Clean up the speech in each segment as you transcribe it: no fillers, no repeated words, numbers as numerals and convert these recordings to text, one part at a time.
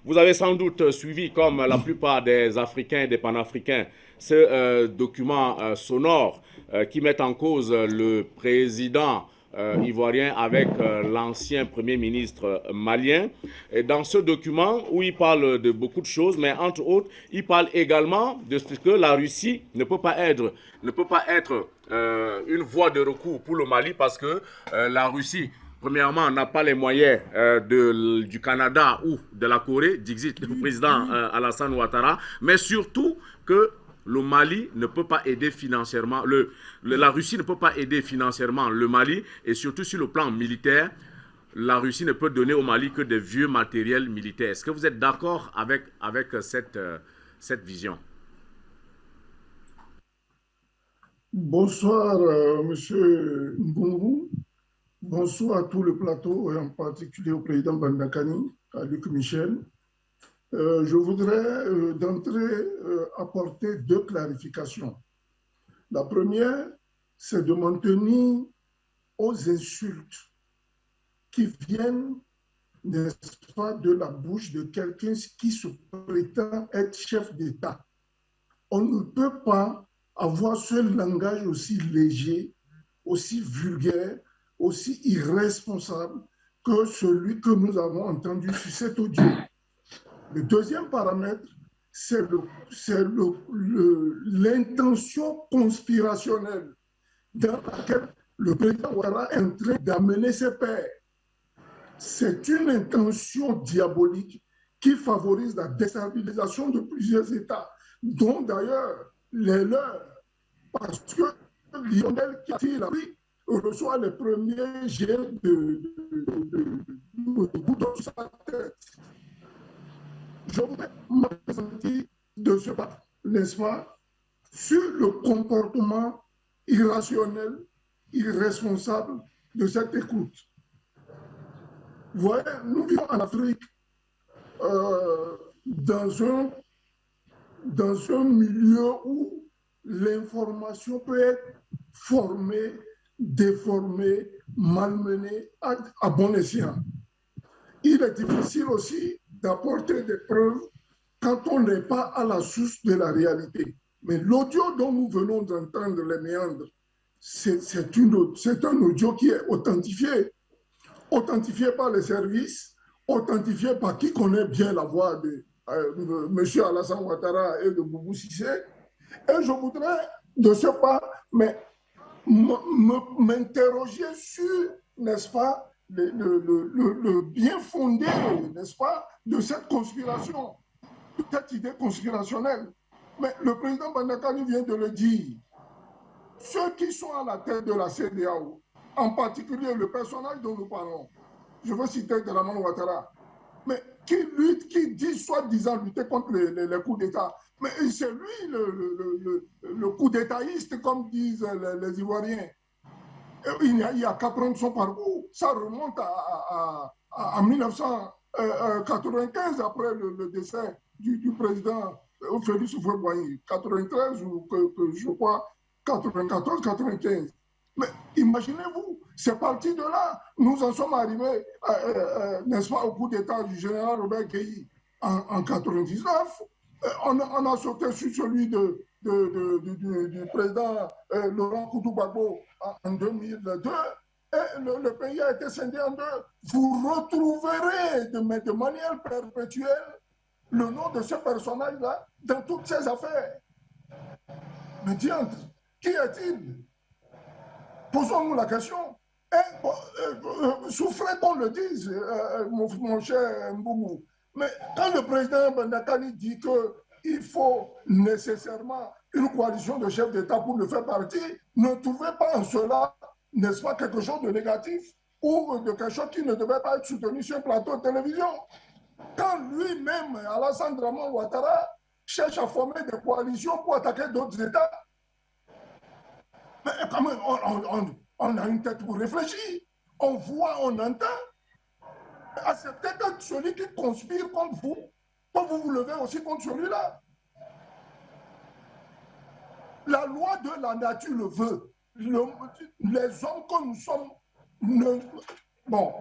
Vous avez sans doute suivi, comme la plupart des Africains, des panafricains, ce document sonore qui met en cause le président ivoirien avec l'ancien premier ministre malien. Et dans ce document, où il parle de beaucoup de choses, mais entre autres, il parle également de ce que la Russie ne peut pas être une voie de recours pour le Mali parce que la Russie premièrement, n'a pas les moyens du Canada ou de la Corée, dixit le président Alassane Ouattara, mais surtout que le Mali ne peut pas aider financièrement, la Russie ne peut pas aider financièrement le Mali, et surtout sur le plan militaire, la Russie ne peut donner au Mali que des vieux matériels militaires. Est-ce que vous êtes d'accord avec cette vision? Bonsoir, Monsieur Mbungu. Bonsoir à tout le plateau et en particulier au président Bandakani, à Luc Michel. Je voudrais d'entrée apporter deux clarifications. La première, c'est de m'en tenir aux insultes qui viennent, n'est-ce pas, de la bouche de quelqu'un qui se prétend être chef d'État. On ne peut pas avoir ce langage aussi léger, aussi vulgaire, aussi irresponsable que celui que nous avons entendu sur cet audio. Le deuxième paramètre, c'est l'intention conspirationnelle dans laquelle le président Ouattara est en train d'amener ses pairs. C'est une intention diabolique qui favorise la déstabilisation de plusieurs États, dont d'ailleurs les leurs, parce que Lionel qui attire la vie reçoit les premiers jets de bout dans sa tête. Je voudrais m'appesantir de ce pas, n'est-ce pas, sur le comportement irrationnel, irresponsable de cette écoute. Vous voyez, nous vivons en Afrique dans un milieu où l'information peut être formée, déformée, malmenée à bon escient. Il est difficile aussi d'apporter des preuves quand on n'est pas à la source de la réalité. Mais l'audio dont nous venons d'entendre les méandres, c'est un audio qui est authentifié par les services, authentifié par qui connaît bien la voix de M. Alassane Ouattara et de Boubou Cissé. Et je voudrais, de ce pas, m'interroger sur, n'est-ce pas, le bien fondé, n'est-ce pas, de cette conspiration, de cette idée conspirationnelle. Mais le président Bandakani vient de le dire. Ceux qui sont à la tête de la CEDEAO, en particulier le personnage dont nous parlons, je veux citer Dramane Ouattara, mais qui lutte, qui dit soi-disant lutter contre les coups d'État. Mais c'est lui le coup d'étatiste, comme disent les Ivoiriens. Il n'y a qu'à prendre son parcours. Ça remonte à 1995, après le décès du président Félix Houphouët-Boigny, 93 ou je crois 94-95. Mais imaginez-vous, c'est parti de là. Nous en sommes arrivés, n'est-ce pas, au coup d'État du général Robert Guéhi en 99. On a sauté sur celui du président Laurent Koudou-Gbagbo en 2002. Et le pays a été scindé en deux. Vous retrouverez de manière perpétuelle le nom de ce personnage-là dans toutes ces affaires. Mais diantre, qui est-il? Posons-nous la question. Souffrez qu'on le dise, mon cher Mboumou. Mais quand le président Bandakani dit qu'il faut nécessairement une coalition de chefs d'État pour le faire partie, ne trouvez pas en cela, n'est-ce pas, quelque chose de négatif ou de quelque chose qui ne devait pas être soutenu sur un plateau de télévision? Quand lui-même, Alassane Dramane Ouattara, cherche à former des coalitions pour attaquer d'autres États, mais quand même, on a une tête pour réfléchir. On voit, on entend. Acceptez que celui qui conspire contre vous, quand vous vous levez aussi contre celui-là. La loi de la nature le veut. Les hommes que nous sommes... Bon,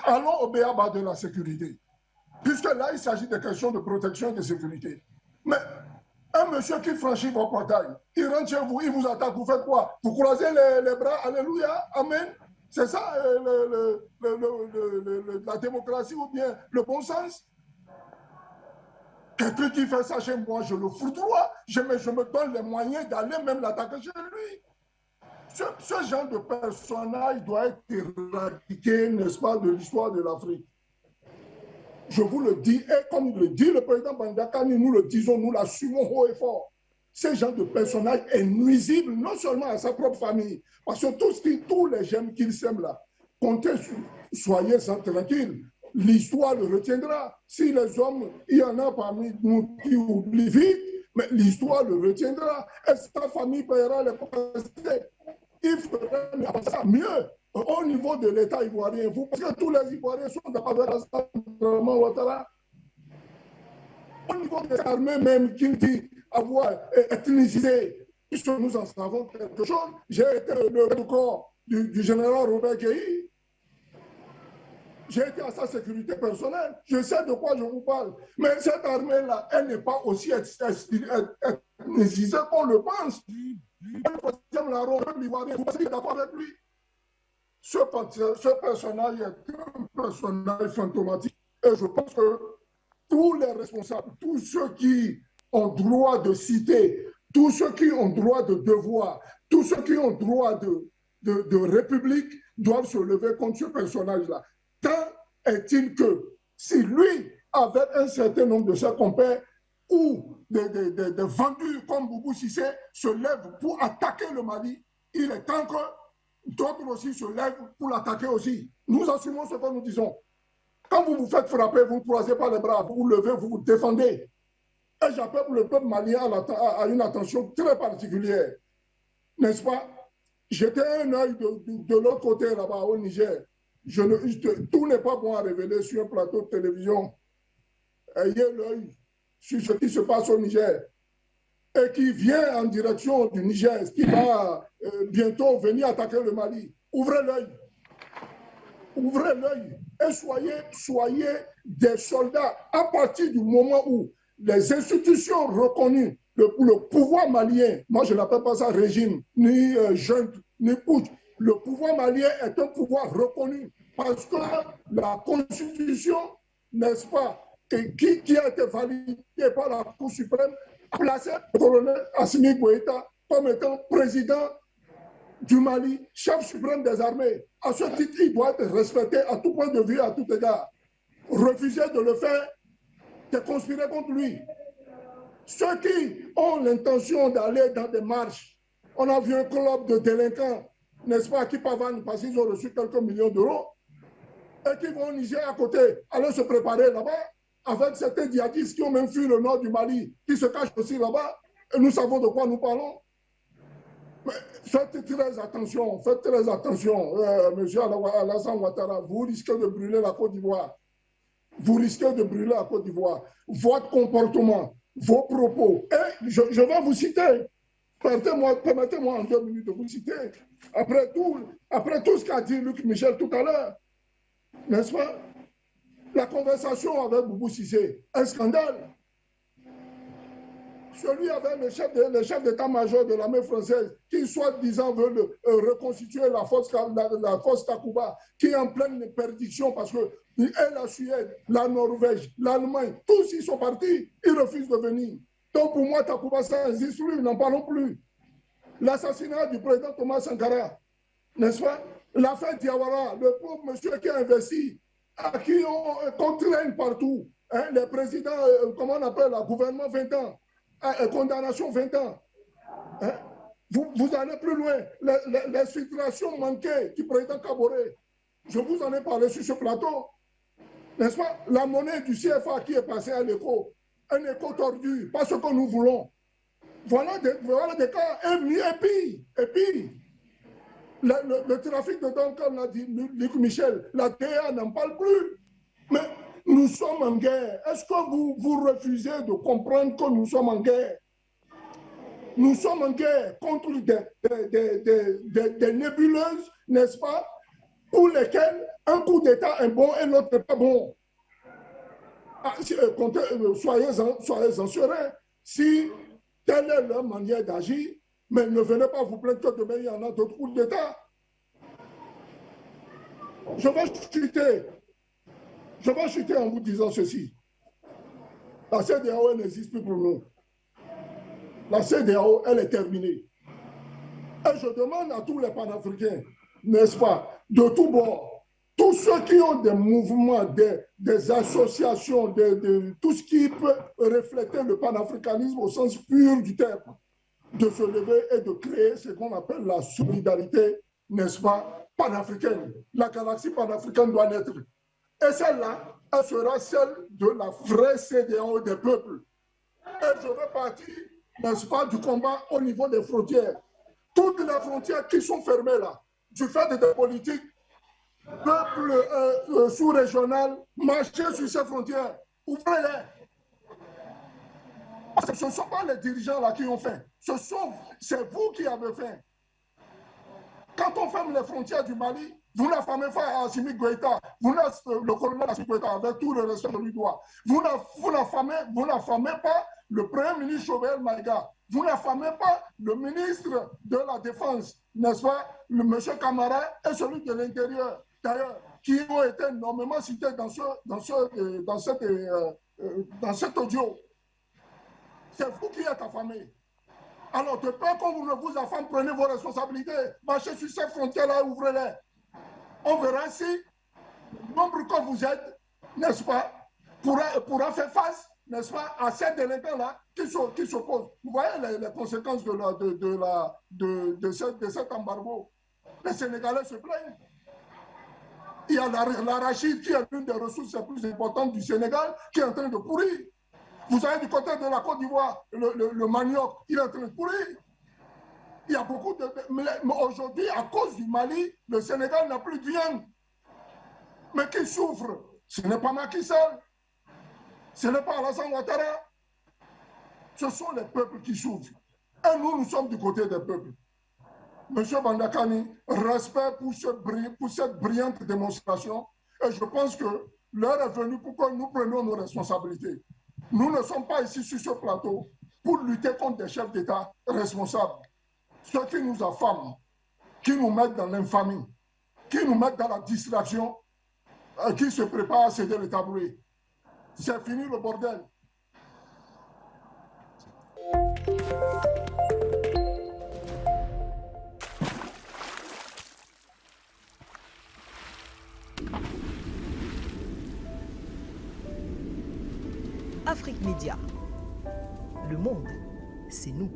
allons au béaba de la sécurité. puisque là, il s'agit de questions de protection et de sécurité. Mais un monsieur qui franchit votre portail, il rentre chez vous, il vous attaque, vous faites quoi? Vous croisez les bras, alléluia, amen. C'est ça la démocratie ou bien le bon sens? Quelqu'un qui fait ça chez moi, je le foudroie, je me donne les moyens d'aller même l'attaquer chez lui. Ce genre de personnage doit être éradiqué, n'est-ce pas, de l'histoire de l'Afrique. Je vous le dis, et comme le dit le président Bandakani, nous le disons, nous l'assumons haut et fort. Ce genre de personnage est nuisible non seulement à sa propre famille, parce que tous les gemmes qu'il sème là, comptez, soyez tranquilles, l'histoire le retiendra. Si les hommes, il y en a parmi nous qui oublient vite, mais l'histoire le retiendra. Et sa famille paiera les capacités. Il faudrait ça mieux au niveau de l'État ivoirien. Vous pensez que tous les Ivoiriens sont d'accord avec Alassane Ouattara? Au niveau des armées même qui dit avoir ethnicisé, puisque nous en savons quelque chose, j'ai été le corps du général Robert Guéhi. J'ai été à sa sécurité personnelle. Je sais de quoi je vous parle. Mais cette armée-là, elle n'est pas aussi ethnicisée qu'on le pense. Vous êtes d'accord avec lui? Ce personnage est un personnage fantomatique. Et je pense que tous les responsables, tous ceux qui ont droit de citer, tous ceux qui ont droit de devoir, tous ceux qui ont droit de république doivent se lever contre ce personnage-là. Tant est-il que si lui, avec un certain nombre de ses compères ou des vendus comme Boubou Cissé se lèvent pour attaquer le Mali, il est temps que d'autres aussi se lèvent pour l'attaquer aussi. Nous assumons ce que nous disons. Quand vous vous faites frapper, vous ne croisez pas les bras, vous vous levez, vous vous défendez. Et j'appelle le peuple malien à une attention très particulière. N'est-ce pas? J'étais un œil de l'autre côté là-bas au Niger. Tout n'est pas bon à révéler sur un plateau de télévision. Ayez l'œil sur ce qui se passe au Niger et qui vient en direction du Niger, qui va bientôt venir attaquer le Mali. Ouvrez l'œil. Ouvrez l'œil et soyez des soldats à partir du moment où les institutions reconnues, le pouvoir malien, moi je n'appelle pas ça régime, ni junte, ni putsch, le pouvoir malien est un pouvoir reconnu parce que la Constitution, n'est-ce pas, qui a été validée par la Cour suprême, a placé le colonel Assimi Goïta comme étant président du Mali, chef suprême des armées. À ce titre, il doit être respecté à tout point de vue, à tout égard. Refuser de le faire, c'est conspirer contre lui. Ceux qui ont l'intention d'aller dans des marches, on a vu un club de délinquants, n'est-ce pas, qui pavanent parce qu'ils ont reçu quelques millions d'euros et qui vont au Niger à côté, aller se préparer là-bas avec certains djihadistes qui ont même fui le nord du Mali, qui se cachent aussi là-bas, et nous savons de quoi nous parlons. Mais faites très attention, monsieur Alassane Ouattara, vous risquez de brûler la Côte d'Ivoire. Vous risquez de brûler la Côte d'Ivoire. Votre comportement, vos propos, et je vais vous citer. Permettez-moi en 2 minutes de vous citer. Après tout ce qu'a dit Luc Michel tout à l'heure, n'est-ce pas? La conversation avec Boubou Cissé, un scandale. Celui avec le chef d'état-major de l'armée française qui, soi-disant, veut reconstituer la force Takuba, qui est en pleine perdition parce que la Suède, la Norvège, l'Allemagne, tous ils sont partis, ils refusent de venir. Donc pour moi, Takuba, ça n'existe plus, n'en parlons plus. L'assassinat du président Thomas Sankara, n'est-ce pas? L'affaire Diawara, le pauvre monsieur qui a investi, à qui on contraigne partout, hein, les présidents, comment on appelle, le gouvernement 20 ans, condamnation 20 ans. Hein? Vous allez plus loin. Les filtrations manquées du président Kaboré, je vous en ai parlé sur ce plateau. N'est-ce pas? La monnaie du CFA qui est passée à l'écho, un écho tordu, pas ce que nous voulons. Voilà des cas, et puis le trafic de drogue, comme l'a dit Luc Michel, la DEA n'en parle plus. Mais nous sommes en guerre. Est-ce que vous refusez de comprendre que nous sommes en guerre? Nous sommes en guerre contre des nébuleuses, n'est-ce pas, pour lesquelles un coup d'État est bon et l'autre n'est pas bon. soyez-en sereins. Si telle est leur manière d'agir, mais ne venez pas vous plaindre que demain il y en a d'autres coups d'État. Je vais chuter en vous disant ceci. La CEDEAO, elle n'existe plus pour nous. La CEDEAO, elle est terminée. Et je demande à tous les panafricains, n'est-ce pas, de tous bords, tous ceux qui ont des mouvements, des associations, tout ce qui peut refléter le panafricanisme au sens pur du terme, de se lever et de créer ce qu'on appelle la solidarité, n'est-ce pas, panafricaine. La galaxie panafricaine doit naître. Et celle-là, elle sera celle de la vraie CEDEAO des peuples. Et je veux partir, n'est-ce pas, du combat au niveau des frontières. Toutes les frontières qui sont fermées là, du fait de des politiques, peuple sous-régional, marcher sur ces frontières, ouvrez-les. Parce que ce ne sont pas les dirigeants là qui ont faim, c'est vous qui avez faim. Quand on ferme les frontières du Mali, vous n'affamez pas Assimi Goïta, le colonel Assimi Goïta, avec tout le respect que lui doit. Vous n'affamez pas le premier ministre Jovenel Maïga. Vous n'affamez pas le ministre de la Défense, n'est-ce pas, le monsieur Camara et celui de l'Intérieur, d'ailleurs, qui ont été énormément cités dans cet audio. C'est vous qui êtes affamés. Alors, de peur qu'on ne vous affame, prenez vos responsabilités. Marchez sur ces frontières-là et ouvrez-les. On verra si le nombre que vous êtes, n'est-ce pas, pourra faire face, n'est-ce pas, à ces délinquants-là qui s'opposent. Vous voyez les conséquences de cet embargo. Les Sénégalais se plaignent. Il y a l'arachide qui est l'une des ressources les plus importantes du Sénégal qui est en train de pourrir. Vous avez du côté de la Côte d'Ivoire, le manioc, il est en train de pourrir. Il y a beaucoup de... Mais aujourd'hui, à cause du Mali, le Sénégal n'a plus de viande. Mais qui souffre? Ce n'est pas Macky Sall. Ce n'est pas Alassane Ouattara. Ce sont les peuples qui souffrent. Et nous sommes du côté des peuples. Monsieur Bandakani, respect pour cette brillante démonstration. Et je pense que l'heure est venue pour que nous prenions nos responsabilités. Nous ne sommes pas ici sur ce plateau pour lutter contre des chefs d'État responsables. Ceux qui nous affament, qui nous mettent dans l'infamie, qui nous mettent dans la distraction, qui se préparent à céder le tabouret. C'est fini le bordel. Afrique Média. Le monde, c'est nous.